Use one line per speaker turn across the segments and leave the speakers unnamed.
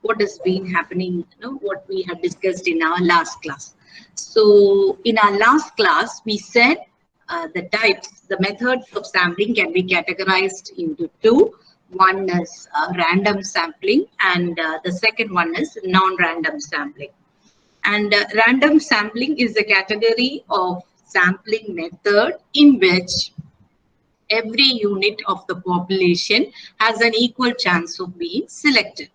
what has been happening, what we have discussed in our last class. So in our last class, we said the types, the methods of sampling can be categorized into two. One is random sampling, and the second one is non-random sampling. And random sampling is a category of sampling method in which every unit of the population has an equal chance of being selected,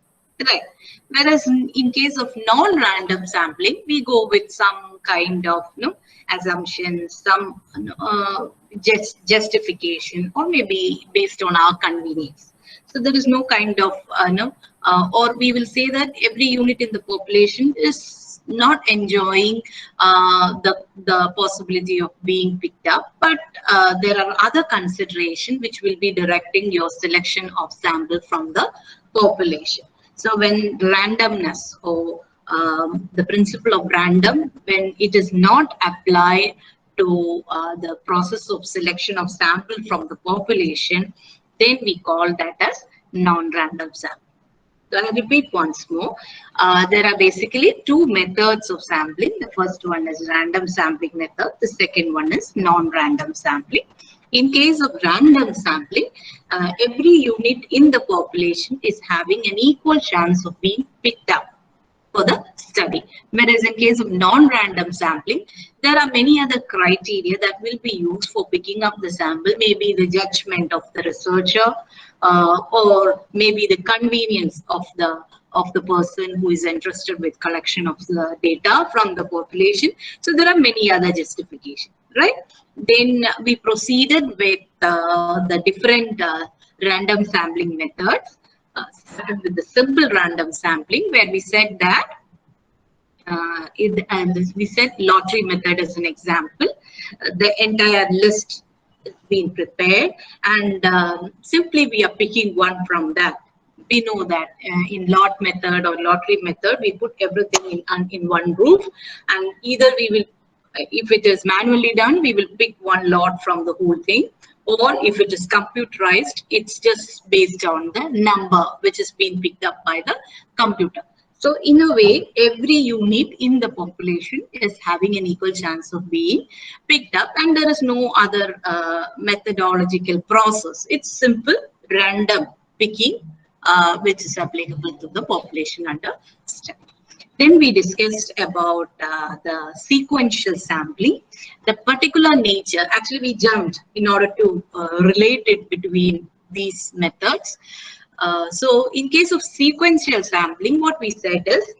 right? Whereas in case of non-random sampling, we go with some kind of assumption, some justification, or maybe based on our convenience. So there is no kind of or we will say that every unit in the population is not enjoying the possibility of being picked up, but there are other considerations which will be directing your selection of sample from the population. So when randomness or the principle of random, when it is not applied to the process of selection of sample from the population, then we call that as non-random sampling. So I'll repeat once more. There are basically two methods of sampling. The first one is random sampling method. The second one is non-random sampling. In case of random sampling, every unit in the population is having an equal chance of being picked up for the study. Whereas in case of non-random sampling, there are many other criteria that will be used for picking up the sample, maybe the judgment of the researcher, or maybe the convenience of the person who is interested with collection of the data from the population. So there are many other justifications, right? Then we proceeded with the different random sampling methods. Started with the simple random sampling, where we said that we said lottery method as an example. The entire list is being prepared, and simply we are picking one from that. We know that in lot method or lottery method, we put everything in one group, and either we will, if it is manually done, we will pick one lot from the whole thing. Or if it is computerized, it's just based on the number which is being picked up by the computer. So in a way, every unit in the population is having an equal chance of being picked up, and there is no other methodological process. It's simple random picking which is applicable to the population under study. Then we discussed about the sequential sampling, the particular nature. Actually, we jumped in order to relate it between these methods. So in case of sequential sampling, what we said is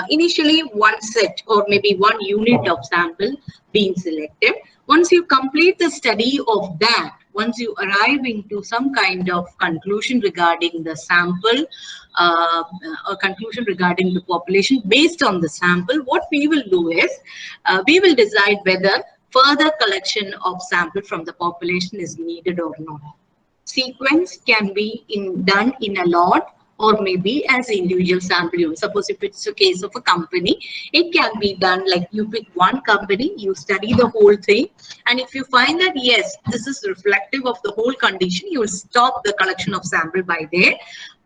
initially one set or maybe one unit of sample being selected. Once you complete the study of that, once you arrive into some kind of conclusion regarding the sample, or conclusion regarding the population based on the sample, what we will do is we will decide whether further collection of sample from the population is needed or not. Sequence can be done in a lot or maybe as individual sample units. Suppose if it's a case of a company, it can be done like you pick one company, you study the whole thing, and if you find that yes, this is reflective of the whole condition, you will stop the collection of sample by there.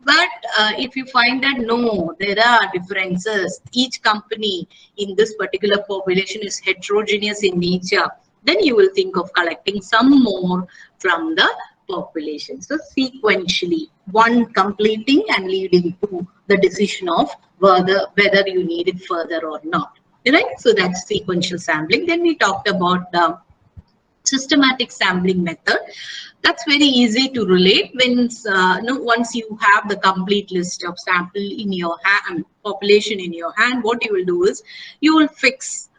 But if you find that no, there are differences, each company in this particular population is heterogeneous in nature, then you will think of collecting some more from the population. So sequentially, one completing and leading to the decision of whether you need it further or not. Right? So that's sequential sampling. Then we talked about the systematic sampling method. That's very easy to relate when once you have the complete list of sample in your hand, population in your hand, what you will do is you will fix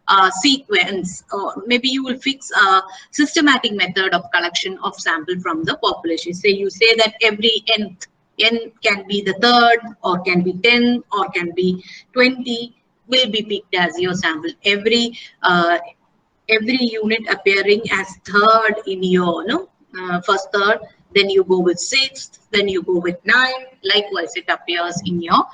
sequence, or maybe you will fix a systematic method of collection of sample from the population. Say you say that every n can be the third, or can be 10, or can be 20, will be picked as your sample. Every unit appearing as third in your first third, then you go with sixth, then you go with 9. Likewise, it appears in your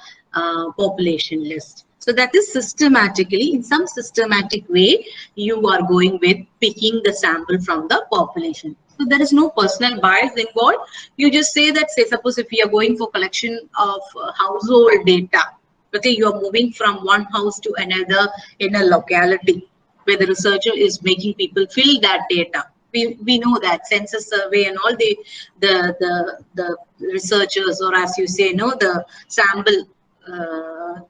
population list. So that is systematically, in some systematic way, you are going with picking the sample from the population. So there is no personal bias involved. You just say that, say, suppose if you are going for collection of household data, okay, you are moving from one house to another in a locality where the researcher is making people fill that data. We know that census survey and all the researchers, or as you say, no, the sample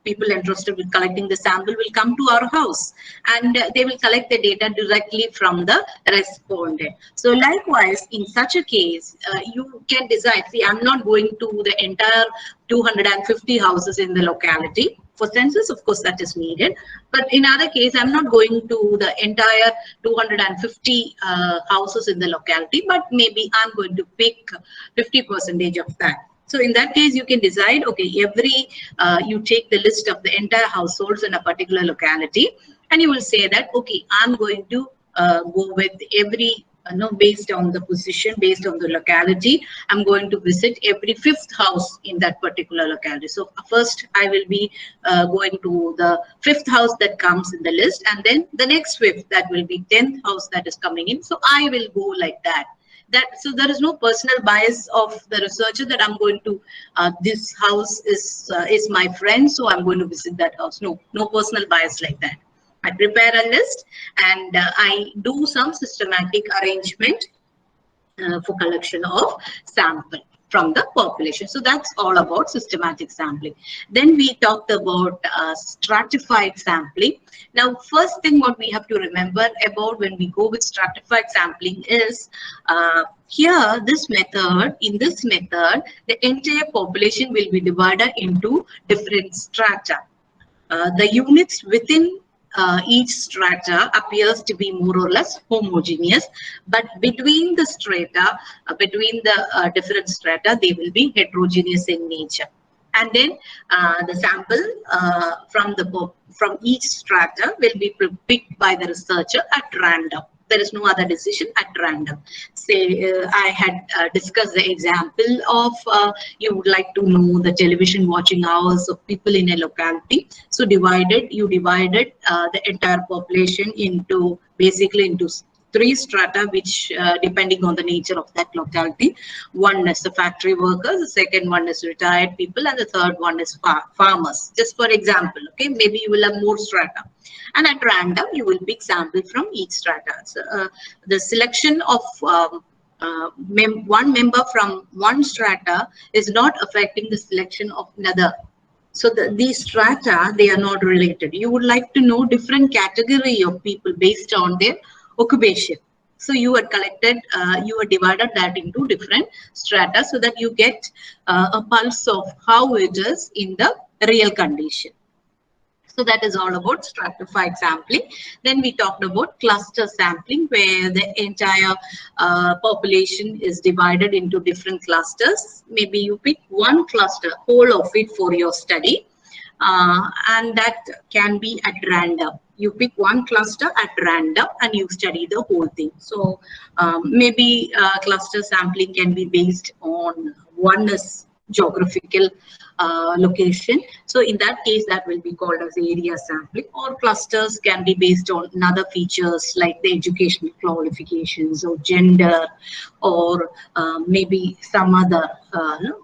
people interested with collecting the sample will come to our house, and they will collect the data directly from the respondent. So likewise, in such a case, you can decide, see, I'm not going to the entire 250 houses in the locality. For census, of course, that is needed. But in other case, I'm not going to the entire 250 houses in the locality, but maybe I'm going to pick 50% of that. So in that case, you can decide, okay, you take the list of the entire households in a particular locality, and you will say that, okay, I'm going to go with every, based on the position, based on the locality, I'm going to visit every 5th house in that particular locality. So first, I will be going to the 5th house that comes in the list, and then the next 5th, that will be 10th house that is coming in. So I will go like that. So there is no personal bias of the researcher that I'm going to this house is my friend, so I'm going to visit that house. No personal bias like that. I prepare a list, and I do some systematic arrangement for collection of sample from the population. So that's all about systematic sampling. Then we talked about stratified sampling. Now, first thing what we have to remember about when we go with stratified sampling is here, in this method, the entire population will be divided into different strata. The units within each strata appears to be more or less homogeneous, but between the strata, between the different strata, they will be heterogeneous in nature. And then the sample from each strata will be picked by the researcher at random. There is no other decision, at random. Say I had discussed the example of you would like to know the television watching hours of people in a locality. So you divided the entire population into basically into 3 strata, which depending on the nature of that locality. One is the factory workers, the second one is retired people, and the third one is farmers. Just for example, okay, maybe you will have more strata. And at random, you will pick sample from each strata. So, the selection of one member from one strata is not affecting the selection of another. So these strata, they are not related. You would like to know different category of people based on their occupation. So you are collected, you are divided that into different strata so that you get a pulse of how it is in the real condition. So that is all about stratified sampling. Then we talked about cluster sampling, where the entire population is divided into different clusters. Maybe you pick one cluster, whole of it for your study, and that can be at random. You pick one cluster at random and you study the whole thing. So maybe cluster sampling can be based on one is geographical location. So in that case, that will be called as area sampling, or clusters can be based on other features like the educational qualifications or gender, or maybe some other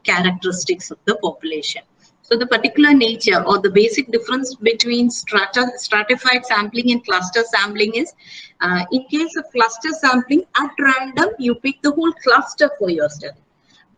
characteristics of the population. So the particular nature or the basic difference between stratified sampling and cluster sampling is, in case of cluster sampling, at random, you pick the whole cluster for your study.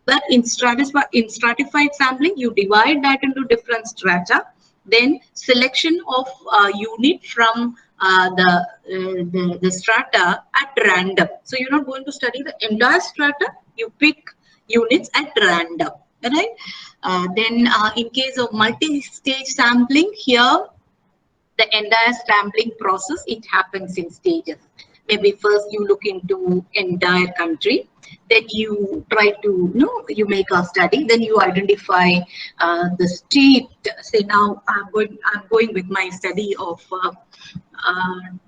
But in stratified sampling, you divide that into different strata, then selection of unit from the strata at random. So you're not going to study the entire strata, you pick units at random, right? Then in case of multi-stage sampling, here the entire sampling process, it happens in stages. Maybe first you look into entire country, then you try to, you make a study, then you identify the state. Say now I'm going with my study of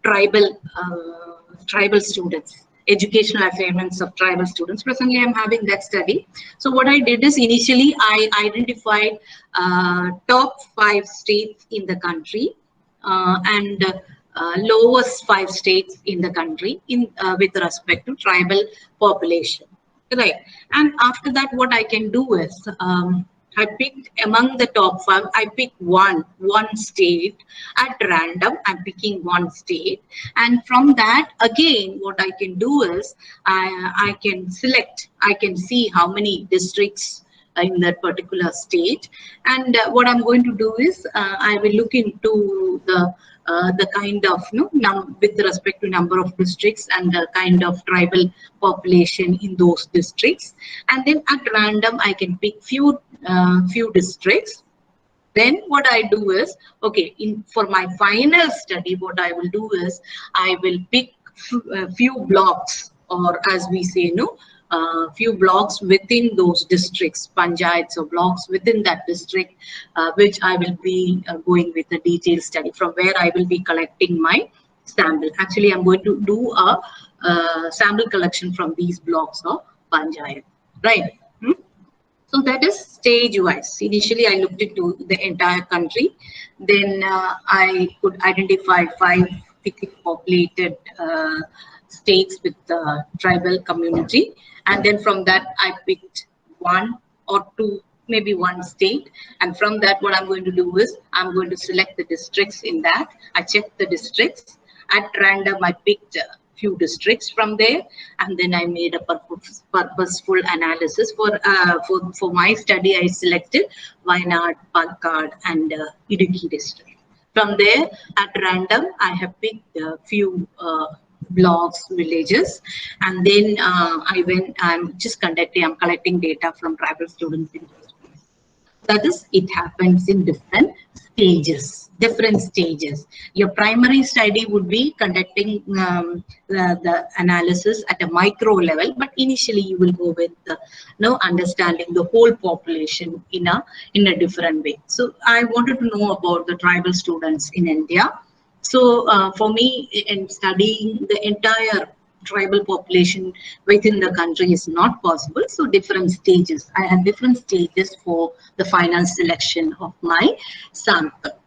tribal students, educational assignments of tribal students. Presently, I'm having that study. So what I did is initially I identified top 5 states in the country, and lowest 5 states in the country in with respect to tribal population, right? And after that, what I can do is I picked among the top 5. I pick one state at random. I'm picking one state, and from that again, what I can do is I can select. I can see how many districts in that particular state, and what I'm going to do is I will look into the kind of with respect to number of districts and the kind of tribal population in those districts, and then at random I can pick few districts. Then what I do is, okay, for my final study, what I will do is I will pick a few blocks, or as we say, few blocks within those districts, panchayats or blocks within that district, which I will be going with a detailed study from where I will be collecting my sample. Actually, I'm going to do a sample collection from these blocks of panchayat, right? So that is stage-wise. Initially, I looked into the entire country. Then I could identify 5 thickly populated states with the tribal community. And then from that, I picked 1 or 2, maybe 1 state. And from that, what I'm going to do is I'm going to select the districts in that. I checked the districts. At random, I picked few districts from there, and then I made a purposeful analysis for my study. I selected Wayanad, Palakkad, and Idukki district. From there, at random, I have picked a few blocks, villages, and then I'm collecting data from tribal students in those places. That is, it happens in different stages. Your primary study would be conducting the analysis at a micro level, but initially you will go with understanding the whole population in a different way. So I wanted to know about the tribal students in India. So for me, in studying the entire tribal population within the country is not possible. So different stages. I had different stages for the final selection of my sample.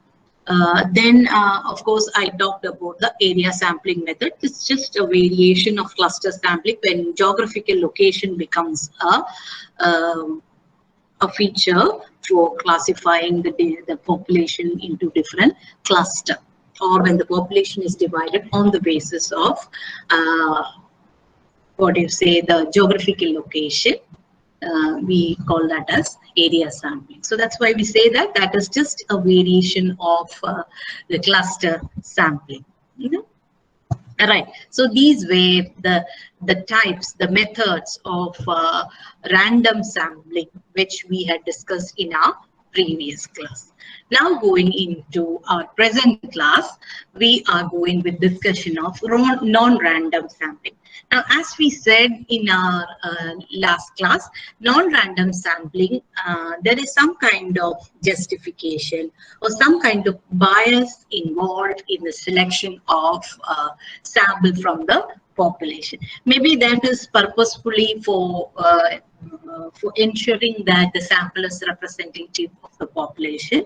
Then, of course, I talked about the area sampling method. It's just a variation of cluster sampling when geographical location becomes a feature for classifying the population into different clusters, or when the population is divided on the basis of the geographical location. We call that as area sampling. So that's why we say that is just a variation of the cluster sampling. Right. So these were the types, the methods of random sampling, which we had discussed in our previous class. Now going into our present class, we are going with discussion of non-random sampling. Now, as we said in our last class, non-random sampling, there is some kind of justification or some kind of bias involved in the selection of sample from the population. Maybe that is purposefully for ensuring that the sample is representative of the population,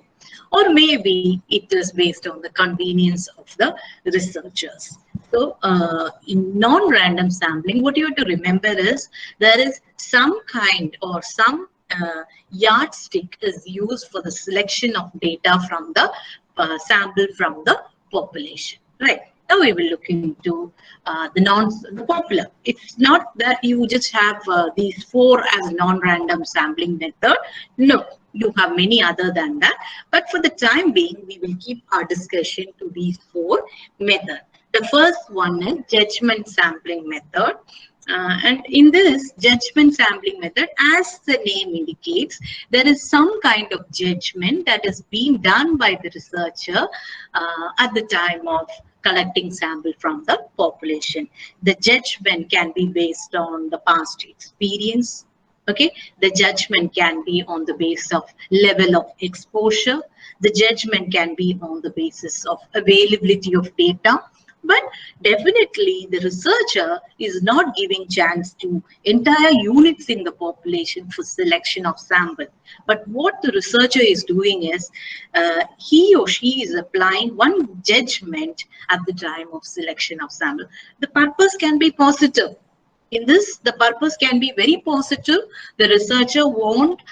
or maybe it is based on the convenience of the researchers. So in non-random sampling, what you have to remember is there is some kind or some yardstick is used for the selection of data from the sample from the population, right? Now we will look into the popular. It's not that you just have these 4 as non-random sampling method. No, you have many other than that. But for the time being, we will keep our discussion to these 4 methods. The first one is judgment sampling method. And in this judgment sampling method, as the name indicates, there is some kind of judgment that is being done by the researcher at the time of collecting sample from the population. The judgment can be based on the past experience. Okay, the judgment can be on the basis of level of exposure. The judgment can be on the basis of availability of data, But definitely the researcher is not giving chance to entire units in the population for selection of sample. But what the researcher is doing is he or she is applying one judgment at the time of selection of sample. The purpose can be positive. In this, the purpose can be very positive. The researcher want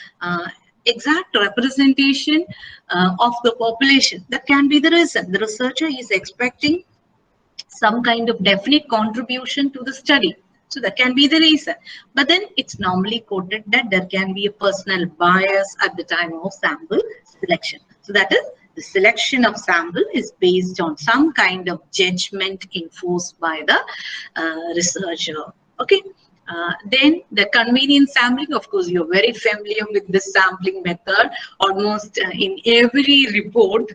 exact representation of the population. That can be the reason. The researcher is expecting some kind of definite contribution to the study. So that can be the reason. But then it's normally quoted that there can be a personal bias at the time of sample selection. So that is, the selection of sample is based on some kind of judgment enforced by the researcher. Okay. Then the convenience sampling, of course, you're very familiar with this sampling method. Almost in every report,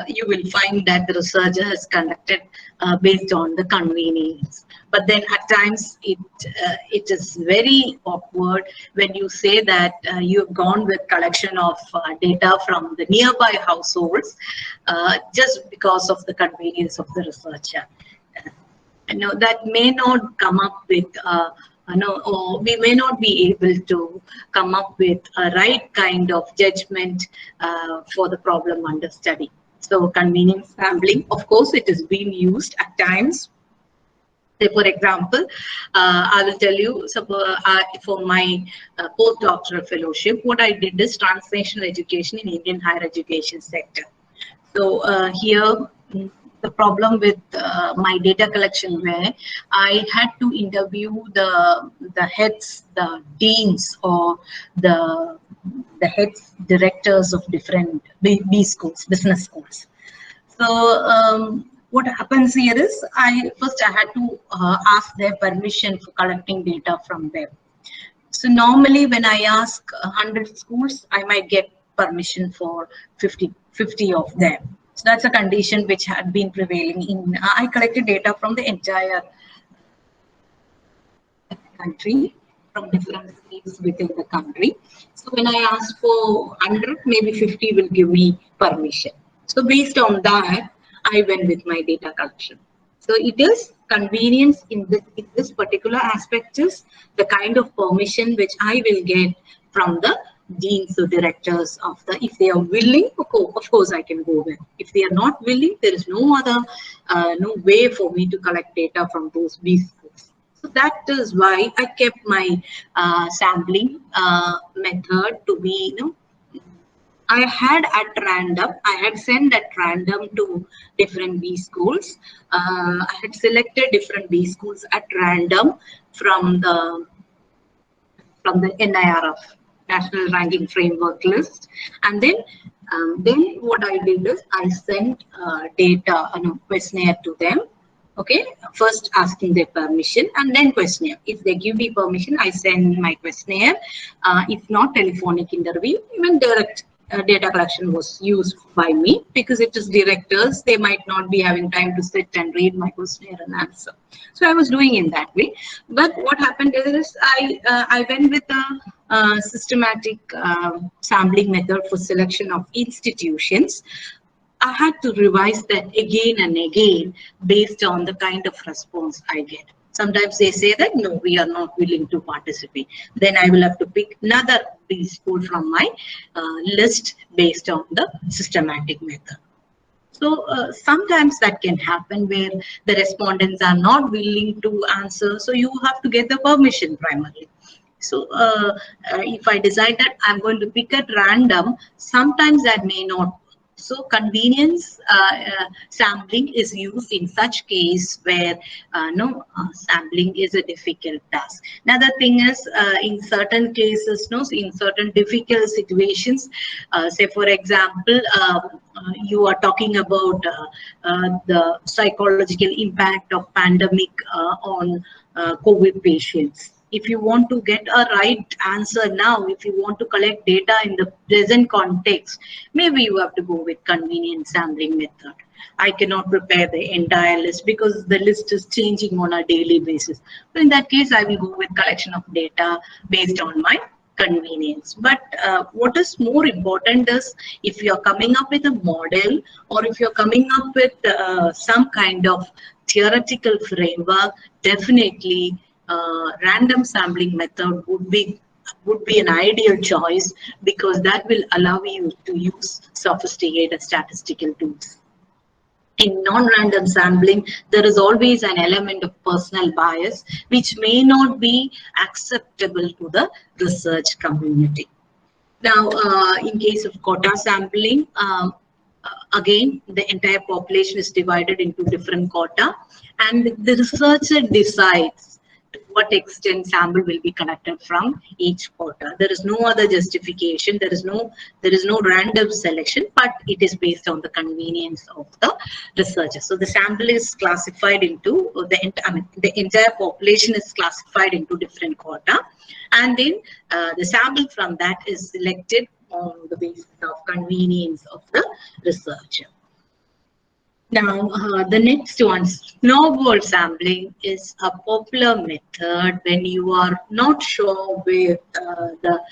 you will find that the researcher has conducted based on the convenience. But then at times it is very awkward when you say that you've gone with collection of data from the nearby households just because of the convenience of the researcher. That may not come up with or we may not be able to come up with a right kind of judgment for the problem under study. So convenience sampling, of course, it is being used at times. Say, for example, I will tell you, for my postdoctoral fellowship, what I did is translational education in Indian higher education sector. So here, the problem with my data collection where I had to interview the heads, the deans, or the heads, directors of different B schools, business schools. So what happens here is first I had to ask their permission for collecting data from them. So normally when I ask 100 schools, I might get permission for 50 of them. So that's a condition which had been prevailing in, I collected data from the entire country, from different states within the country. So when I asked for 100, maybe 50 will give me permission. So based on that, I went with my data collection. So it is convenience in this particular aspect is the kind of permission which I will get from the deans or directors of the, if they are willing, of course I can go with. If they are not willing, there is no other no way for me to collect data from those B schools. So that is why I kept my sampling method to be, I had sent at random to different B schools. I had selected different B schools at random from the NIRF, National Ranking Framework list. And then what I did is I sent data, questionnaire to them. Okay, first asking their permission and then questionnaire. If they give me permission, I send my questionnaire. If not, telephonic interview, even direct data collection was used by me because it is directors. They might not be having time to sit and read my questionnaire and answer. So I was doing in that way. But what happened is I went with a systematic sampling method for selection of institutions. I had to revise that again and again based on the kind of response I get. Sometimes they say that, no, we are not willing to participate. Then I will have to pick another B school from my list based on the systematic method. So sometimes that can happen where the respondents are not willing to answer. So you have to get the permission primarily. So if I decide that I'm going to pick at random, sometimes that may not. So convenience sampling is used in such case where sampling is a difficult task. Another thing is in certain cases, in certain difficult situations, say for example, you are talking about the psychological impact of pandemic on COVID patients. If you want to get a right answer now, if you want to collect data in the present context, maybe you have to go with convenient sampling method. I cannot prepare the entire list because the list is changing on a daily basis. So in that case, I will go with collection of data based on my convenience. But what is more important is if you're coming up with a model or if you're coming up with some kind of theoretical framework, definitely random sampling method would be an ideal choice, because that will allow you to use sophisticated statistical tools. In non-random sampling, there is always an element of personal bias, which may not be acceptable to the research community. Now, in case of quota sampling, again, the entire population is divided into different quota, and the researcher decides to what extent sample will be collected from each quota. There is no other justification. There is no random selection, but it is based on the convenience of the researcher. So the sample is classified into the entire population is classified into different quota, and then the sample from that is selected on the basis of convenience of the researcher. Now, the next one, snowball sampling, is a popular method when you are not sure with the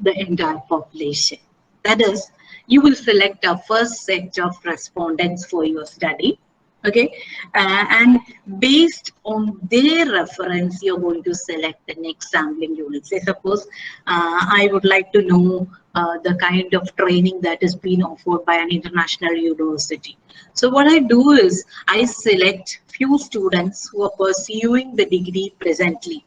entire population. That is, you will select a first set of respondents for your study. Okay, and based on their reference, you're going to select the next sampling unit. Say, suppose I would like to know the kind of training that is being offered by an international university. So what I do is I select few students who are pursuing the degree presently,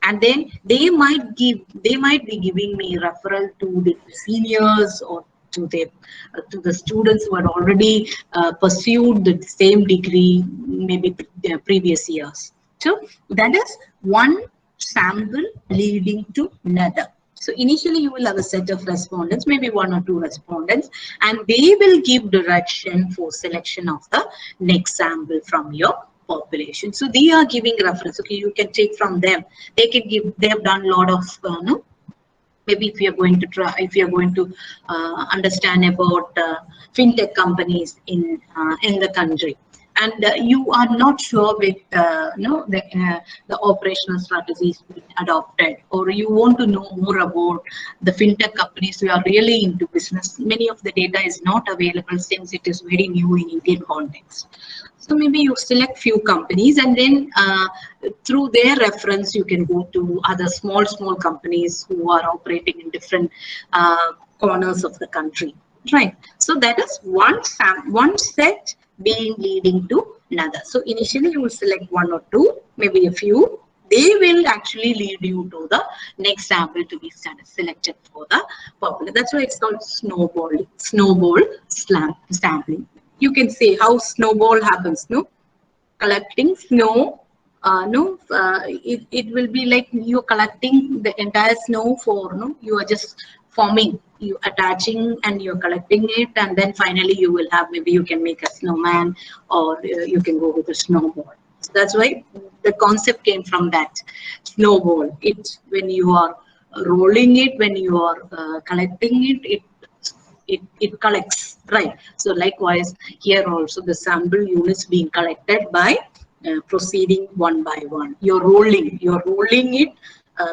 and then they might be giving me referral to the seniors or to the students who had already pursued the same degree maybe the previous years. So that is one sample leading to another. So initially you will have a set of respondents, maybe one or two respondents, and they will give direction for selection of the next sample from your population. So they are giving reference. Okay, you can take from them. They can give. They have done a lot of maybe if you are going to try, if you are going to understand about fintech companies in the country, and you are not sure with the operational strategies being adopted, or you want to know more about the fintech companies who are really into business. Many of the data is not available since it is very new in Indian context. So maybe you select few companies, and then through their reference, you can go to other small companies who are operating in different corners of the country, right? So that is one set being leading to another. So initially you will select one or two, maybe a few. They will actually lead you to the next sample to be selected for the popular. That's why it's called snowball sampling. You can say how snowball happens, no? Collecting snow, it will be like you're collecting the entire snow for, you are just forming, you attaching and you're collecting it, and then finally you will have, maybe you can make a snowman, or you can go with a snowball. So that's why the concept came from that. Snowball, it, when you are rolling it, when you are collecting it, it collects, right? So likewise here also the sample units being collected by proceeding one by one. You're rolling it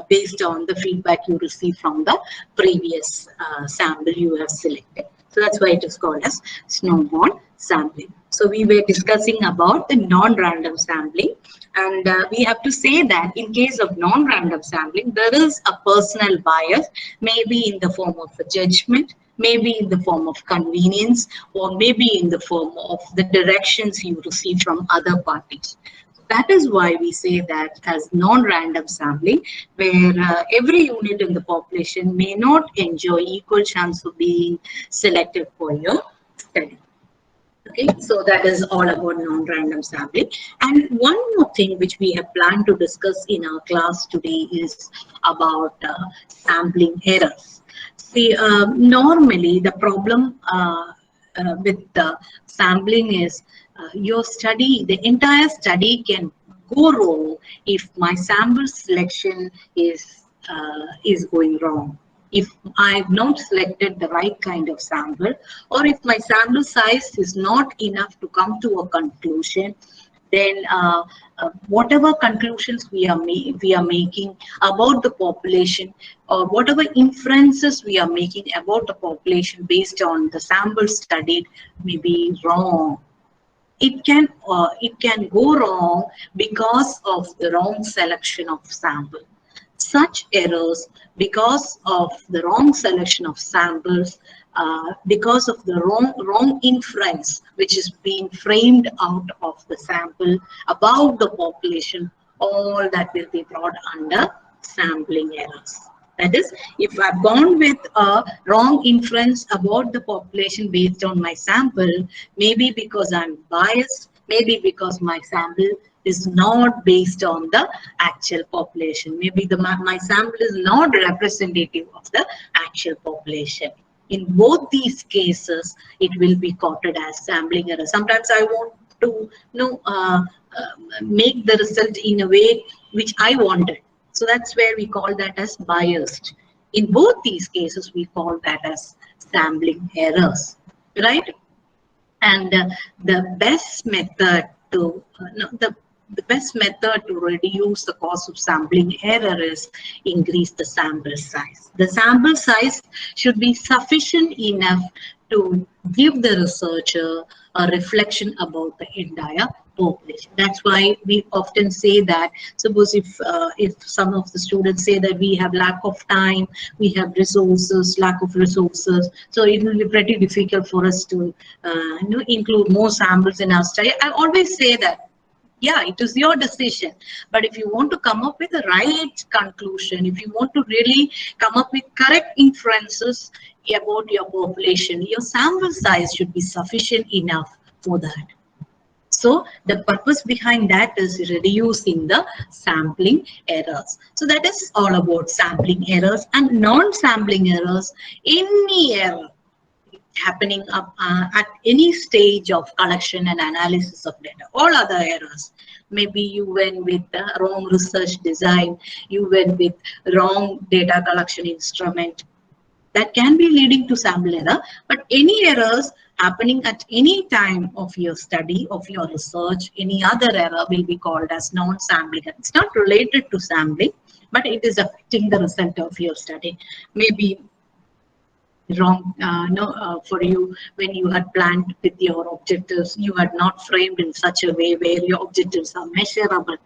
based on the feedback you receive from the previous sample you have selected. So that's why it is called as snowball sampling. So we were discussing about the non-random sampling, and we have to say that in case of non-random sampling, there is a personal bias, maybe in the form of a judgment, maybe in the form of convenience, or maybe in the form of the directions you receive from other parties. That is why we say that as non-random sampling, where every unit in the population may not enjoy equal chance of being selected for your study. Okay, so that is all about non-random sampling. And one more thing which we have planned to discuss in our class today is about sampling errors. See, normally the problem with the sampling is your study, the entire study can go wrong if my sample selection is going wrong. If I've not selected the right kind of sample, or if my sample size is not enough to come to a conclusion, then whatever conclusions we are making about the population, or whatever inferences we are making about the population based on the sample studied, may be wrong. it can go wrong because of the wrong selection of sample. Such errors, because of the wrong selection of samples, because of the wrong inference which is being framed out of the sample about the population, all that will be brought under sampling errors. That is, if I've gone with a wrong inference about the population based on my sample, maybe because I'm biased, maybe because my sample is not based on the actual population. Maybe my sample is not representative of the actual population. In both these cases, it will be quoted as sampling error. Sometimes I want to make the result in a way which I wanted. So that's where we call that as biased. In both these cases, we call that as sampling errors, right? And the best method to the best method to reduce the cause of sampling error is increase the sample size. The sample size should be sufficient enough to give the researcher a reflection about the entire population. That's why we often say that, suppose if some of the students say that we have lack of time, we have resources, lack of resources, so it will be pretty difficult for us to include more samples in our study. I always say that, yeah, it is your decision. But if you want to come up with the right conclusion, if you want to really come up with correct inferences about your population, your sample size should be sufficient enough for that. So the purpose behind that is reducing the sampling errors. So that is all about sampling errors and non-sampling errors. Any error happening up at any stage of collection and analysis of data. All other errors. Maybe you went with the wrong research design, you went with wrong data collection instrument. That can be leading to sample error, but any errors happening at any time of your study, of your research, any other error will be called as non-sampling. It's not related to sampling, but it is affecting the result of your study. Maybe wrong for you when you had planned with your objectives, you had not framed in such a way where your objectives are measurable.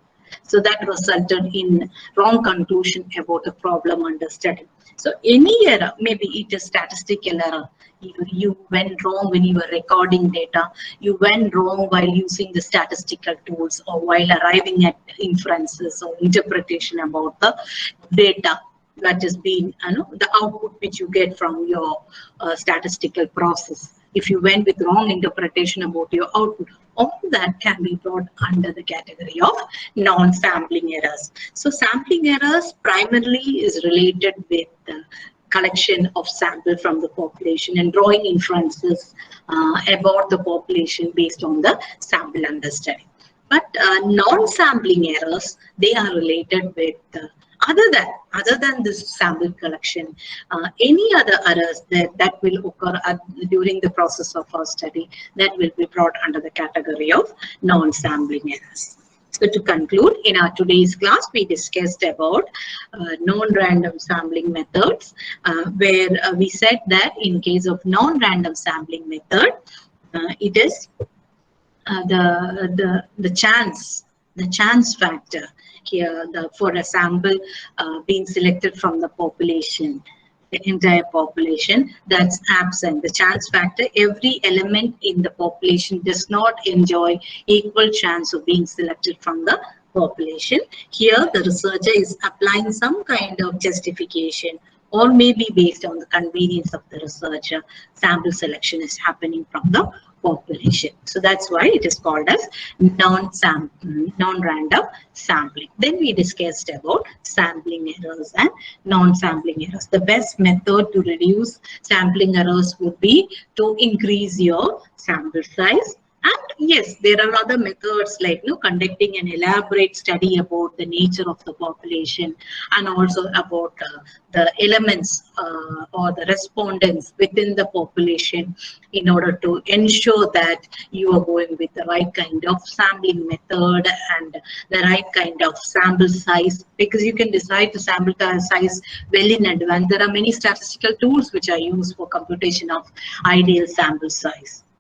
So that resulted in wrong conclusion about the problem under study. So any error, maybe it is statistical error. You went wrong when you were recording data. You went wrong while using the statistical tools or while arriving at inferences or interpretation about the data that is being, the output which you get from your statistical process. If you went with wrong interpretation about your output, all that can be brought under the category of non-sampling errors. So sampling errors primarily is related with the collection of sample from the population and drawing inferences about the population based on the sample understanding. But non-sampling errors, they are related with other than this sample collection, any other errors that will occur during the process of our study, that will be brought under the category of non-sampling errors. So to conclude, in our today's class, we discussed about non-random sampling methods, where we said that in case of non-random sampling method, it is the chance factor here for a sample being selected from the population, the entire population, that's absent. The chance factor, every element in the population does not enjoy equal chance of being selected from the population. Here the researcher is applying some kind of justification, or maybe based on the convenience of the researcher, sample selection is happening from the population. So that's why it is called as non-random sampling. Then we discussed about sampling errors and non-sampling errors. The best method to reduce sampling errors would be to increase your sample size. And yes, there are other methods like conducting an elaborate study about the nature of the population and also about the elements or the respondents within the population in order to ensure that you are going with the right kind of sampling method and the right kind of sample size, because you can decide the sample size well in advance. There are many statistical tools which are used for computation of ideal sample size.